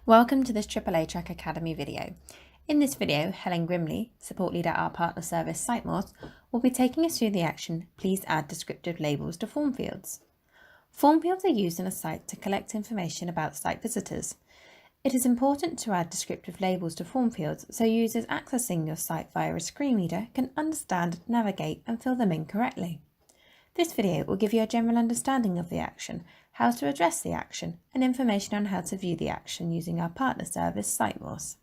Welcome to this AAAtraq Academy video. In this video, Helen Grimley, support leader at our partner service SiteMorse, will be taking us through the action Please add descriptive labels to form fields. Form fields are used in a site to collect information about site visitors. It is important to add descriptive labels to form fields so users accessing your site via a screen reader can understand, navigate and fill them in correctly. This video will give you a general understanding of the action, how to address the action, and information on how to view the action using our partner service SiteMorse.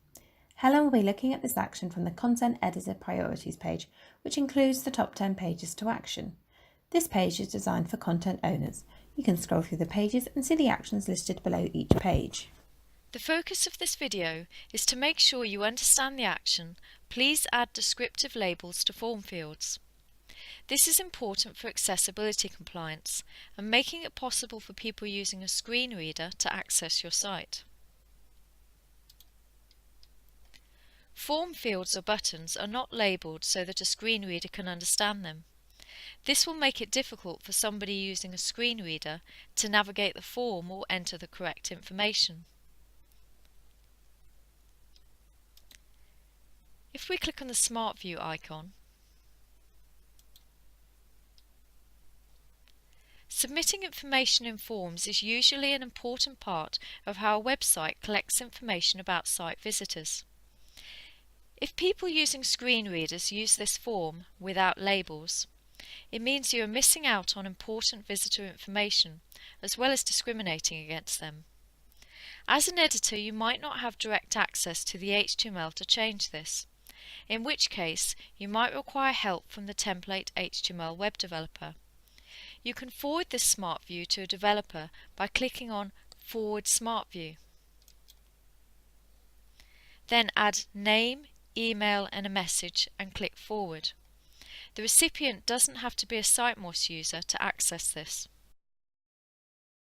Helen will be looking at this action from the Content Editor Priorities page, which includes the top 10 pages to action. This page is designed for content owners. You can scroll through the pages and see the actions listed below each page. The focus of this video is to make sure you understand the action Please add descriptive labels to form fields. This is important for accessibility compliance and making it possible for people using a screen reader to access your site. Form fields or buttons are not labelled so that a screen reader can understand them. This will make it difficult for somebody using a screen reader to navigate the form or enter the correct information. If we click on the Smart View icon, submitting information in forms is usually an important part of how a website collects information about site visitors. If people using screen readers use this form without labels, it means you are missing out on important visitor information as well as discriminating against them. As an editor, you might not have direct access to the HTML to change this, in which case you might require help from the template HTML web developer. You can forward this Smart View to a developer by clicking on Forward Smart View. Then add name, email and a message and click Forward. The recipient doesn't have to be a SiteMorse user to access this.